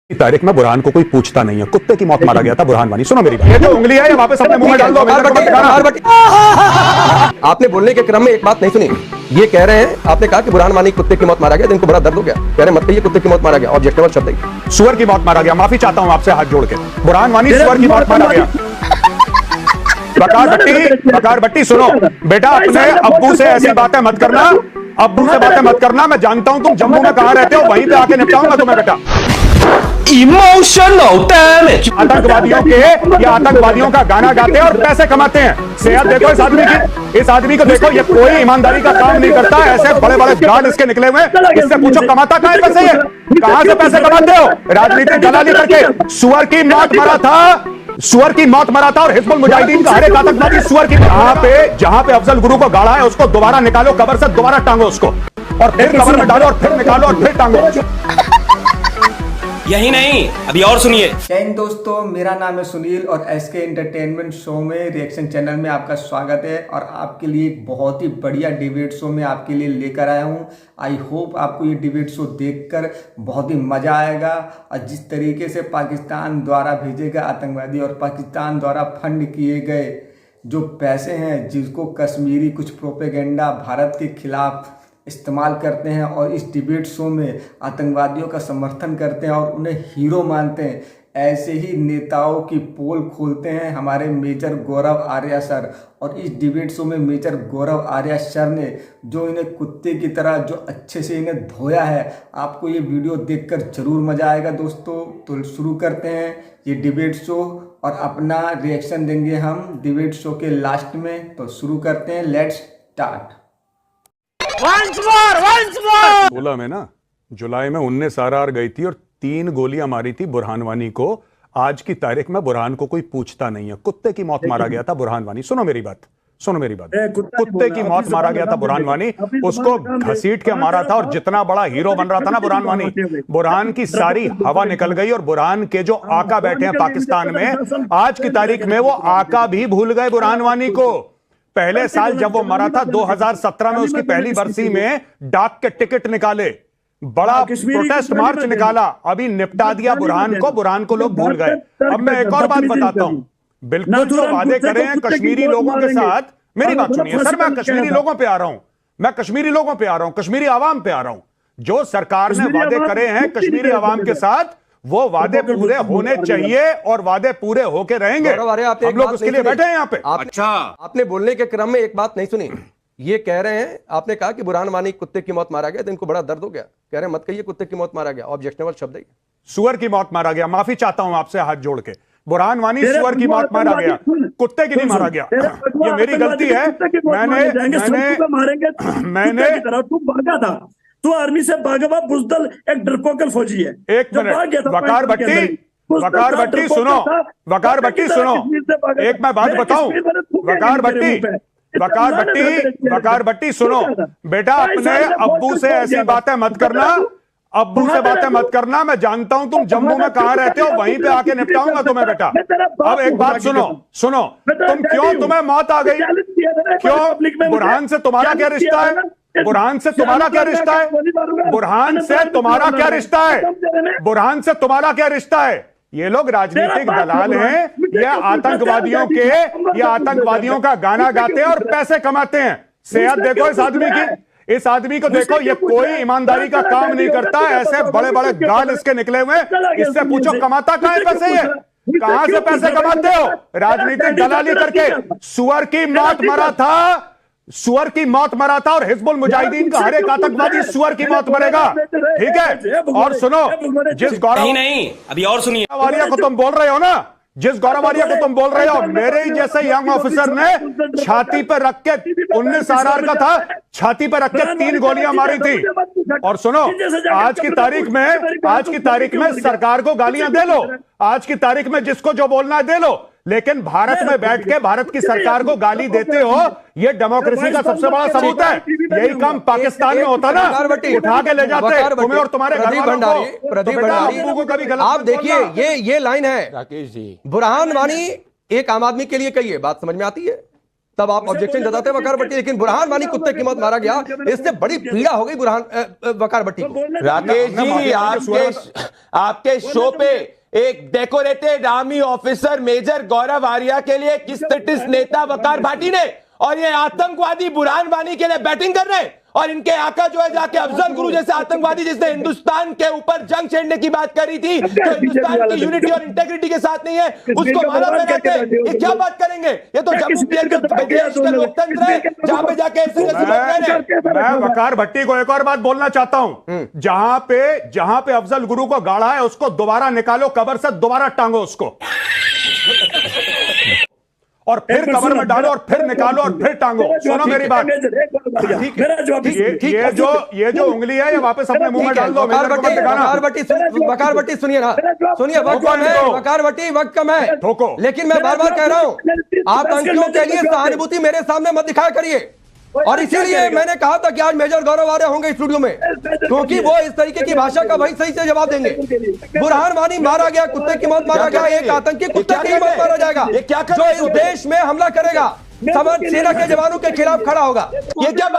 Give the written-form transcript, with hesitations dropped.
तारीख में बुरहान को कोई पूछता नहीं है। कुत्ते की मौत मारा गया था बुरहान वानी। सुनो मेरी बात, ये जो उंगली है ये वापस अपने मुंह में डाल दो। आपने बोलने के क्रम में एक बात नहीं सुनी। ये कह रहे हैं, आपने कहा कि बुरहान वानी कुत्ते की मौत मारा गया तो इनको बड़ा दर्द हो गया। कह रहे मत कहिए कुत्ते की मौत मारा गया, ऑब्जेक्टिव शब्द है। सुअर की मौत मारा गया। माफी चाहता हूं आपसे हाथ जोड़ के। बुरहान वानी सुअर की मौत मारा गया। बकार भट्टी सुनो बेटा, अपने अब्बू से ऐसी बातें मत करना। अब्बू से बातें मत करना। मैं जानता हूं तुम जम्मू में कहां रहते हो, वहीं पे आके निपटाऊंगा तुम्हें बेटा। Emotional damage. आतंकवादियों के या आतंकवादियों का गाना गाते हैं और पैसे कमाते हैं। सेहत देखो इस आदमी की, इस आदमी को देखो, ये कोई ईमानदारी का काम नहीं करता। ऐसे बड़े बड़े गार्ड इसके निकले हुए। इससे पूछो कमाता कहां है पैसे, ये कहां से पैसे कमाते हो? राजनीतिक दलाली करके। सुअर की मौत मरा था, सुअर की मौत मरा था और हिजबुल मुजाहिदीन का हर एक आतंकवादी सुअर की। जहां पे अफजल गुरु को गाड़ा है उसको दोबारा निकालो कब्र से, दोबारा टांगो उसको, और फिर कब्र में डालो और फिर निकालो और फिर टांगो। यही नहीं, अभी और सुनिए। जय हिंद दोस्तों, मेरा नाम है सुनील और एसके एंटरटेनमेंट शो में रिएक्शन चैनल में आपका स्वागत है। और आपके लिए एक बहुत ही बढ़िया डिबेट शो में आपके लिए लेकर आया हूं। आई होप आपको ये डिबेट शो देखकर बहुत ही मज़ा आएगा। और जिस तरीके से पाकिस्तान द्वारा भेजे गए आतंकवादी और पाकिस्तान द्वारा फंड किए गए जो पैसे हैं, जिसको कश्मीरी कुछ प्रोपेगेंडा भारत के खिलाफ इस्तेमाल करते हैं और इस डिबेट शो में आतंकवादियों का समर्थन करते हैं और उन्हें हीरो मानते हैं, ऐसे ही नेताओं की पोल खोलते हैं हमारे मेजर गौरव आर्या सर। और इस डिबेट शो में मेजर गौरव आर्या सर ने जो इन्हें कुत्ते की तरह जो अच्छे से इन्हें धोया है, आपको ये वीडियो देखकर जरूर मज़ा आएगा दोस्तों। तो शुरू करते हैं ये डिबेट शो और अपना रिएक्शन देंगे हम डिबेट शो के लास्ट में। तो शुरू करते हैं, लेट्स स्टार्ट। बोला मैं ना, जुलाई में 19 RR गई थी और 3 गोलियां मारी थी बुरहान वानी को। आज की तारीख में बुरहान को कोई पूछता नहीं है। कुत्ते की मौत मारा गया था बुरहान वानी। सुनो मेरी बात, सुनो मेरी बात। कुत्ते की मौत मारा गया था बुरहान वानी। उसको घसीट के मारा था और जितना बड़ा हीरो बन रहा था ना बुरहान वानी, बुरहान की सारी हवा निकल गई। और बुरहान के जो आका बैठे हैं पाकिस्तान में, आज की तारीख में वो आका भी भूल गए बुरहान वानी को। पहले साल जब वो मरा था 2017 में, उसकी पहली बरसी में डाक के टिकट निकाले, बड़ा प्रोटेस्ट मार्च निकाला, अभी निपटा दिया बुरहान को। बुरहान को लोग भूल गए। अब मैं एक और बात बताता हूं, बिल्कुल जो वादे करे हैं कश्मीरी लोगों के साथ, मेरी बात सुनिए सर, मैं कश्मीरी लोगों पे आ रहा हूं, मैं कश्मीरी लोगों पे आ रहा हूं, कश्मीरी आवाम पे आ रहा हूं। जो सरकार ने वादे करे हैं कश्मीरी आवाम के साथ, वो वादे पूरे होने चाहिए और वादे पूरे होके रहेंगे। हम लोग उसके लिए बैठे हैं यहाँ पे। अच्छा, आपने बोलने के क्रम में एक बात नहीं सुनी। ये कह रहे हैं, आपने कहा कि बुरहान वानी कुत्ते की मौत मारा गया तो इनको बड़ा दर्द हो गया। कह रहे मत कहिए कुत्ते की मौत मारा गया, ऑब्जेक्टिव शब्द है। सुअर की मौत मारा गया। माफी चाहता हूं आपसे हाथ जोड़ के। बुरहान वानी सुअर की मौत मारा गया, कुत्ते की नहीं मारा गया। ये मेरी गलती है। मैंने भागा था, तू आर्मी से भागा हुआ बुजदल एक डरपोकल फौजी है। एक मिनट, वकार भट्टी सुनो, वकार भट्टी सुनो, एक मैं बात बताऊं। वकार भट्टी सुनो बेटा, अपने अब्बू से ऐसी बातें मत करना। अब्बू से बातें मत करना। मैं जानता हूं तुम जम्मू में कहां रहते हो, वहीं पे आके निपटाऊंगा तुम्हें बेटा। अब एक बात सुनो, तुम क्यों, तुम्हें मौत आ गई क्यों? बुरहान से तुम्हारा क्या रिश्ता है? बुरहान से तुम्हारा क्या रिश्ता है? बुरहान से तुम्हारा क्या रिश्ता है? बुरहान से तुम्हारा क्या रिश्ता है? ये लोग राजनीतिक दलाल हैं, ये आतंकवादियों के, ये आतंकवादियों का गाना गाते हैं और पैसे कमाते हैं। सेहत देखो इस आदमी की, इस आदमी को देखो, ये कोई ईमानदारी का काम नहीं करता। ऐसे बड़े बड़े गाल इसके निकले हुए। इससे पूछो कमाता कहां है पैसे, ये कहां से पैसे कमाते हो? राजनीतिक दलाली करके। सुअर की मौत मरा था, सुअर की मौत मरा था और हिजबुल मुजाहिदीन का हर एक आतंकवादी सुअर की मौत मरेगा, ठीक है? और सुनो, जिस गौरव नहीं, अभी और सुनिए। वारिया को तुम बोल रहे हो ना, जिस गौरव वारिया को तुम बोल रहे हो, मेरे ही जैसे यंग ऑफिसर ने छाती पर रख के 19 RR का था, छाती पर रख के 3 गोलियां मारी थी। और सुनो, आज की तारीख में सरकार को गालियां दे लो, आज की तारीख में जिसको जो बोलना है दे लो, लेकिन भारत में बैठ के भारत की सरकार को गाली देते हो, ये डेमोक्रेसी का सबसे बड़ा सबूत है। यही काम पाकिस्तान में होता ना, उठा के ले जाते तुम्हें और तुम्हारे घर वालों को। प्रदीप भंडारी, आप देखिए, ये लाइन है राकेश जी, बुरहान वानी एक आम आदमी के लिए कही है, बात समझ में आती है? तब आप ऑब्जेक्शन जताते वकार भट्टी, लेकिन बुरहान वानी कुत्ते की मौत मारा गया, इससे बड़ी पीड़ा हो गई बुरहान वकार भट्टी को। राकेश जी, आपके शो पे एक डेकोरेटेड आर्मी ऑफिसर मेजर गौरव आर्या के लिए किस ब्रिटिश नेता वकार भाटी ने, और ये आतंकवादी बुरहान वानी के लिए बैटिंग कर रहे हैं, और इनके आका जो है जाके अफजल गुरु जैसे आतंकवादी जिसने हिंदुस्तान के ऊपर जंग छेड़ने की बात करी थी, जो हिंदुस्तान की यूनिटी और इंटेग्रिटी के साथ नहीं है, उसको माला बनाते हैं। ये क्या बात करेंगे? ये तो जम्मू कश्मीर का देश का लोकतंत्र है, जहां पे जाके ऐसे जैसे बात कर रहे हैं। मैं वकार भट्टी को एक और बात बोलना चाहता हूं, जहां पे अफजल गुरु को गाड़ा है उसको दोबारा निकालो कब्र से, दोबारा टांगो उसको, और फिर कब्र में डालो और फिर निकालो और फिर टांगो। सुनो मेरी बात, ये जो उंगली है ये वापस अपने मुंह में डाल दो। वकार भट्टी सुनिए ना, सुनिए, वक्त कम है वकार भट्टी, वक्त कम है, लेकिन मैं बार बार कह रहा हूं, आतंकियों के लिए सहानुभूति मेरे सामने मत दिखाया करिए। और इसीलिए मैंने कहा था कि आज मेजर गौरव आर्या होंगे स्टूडियो में, क्योंकि वो इस तरीके की भाषा का भाई सही से जवाब देंगे। बुरहान वानी मारा गया, कुत्ते की मौत मारा गया, एक आतंकी कुत्ते की मौत मारा जाएगा जो इस देश में हमला करेगा, समर सेना के जवानों के खिलाफ खड़ा होगा। ये क्या बात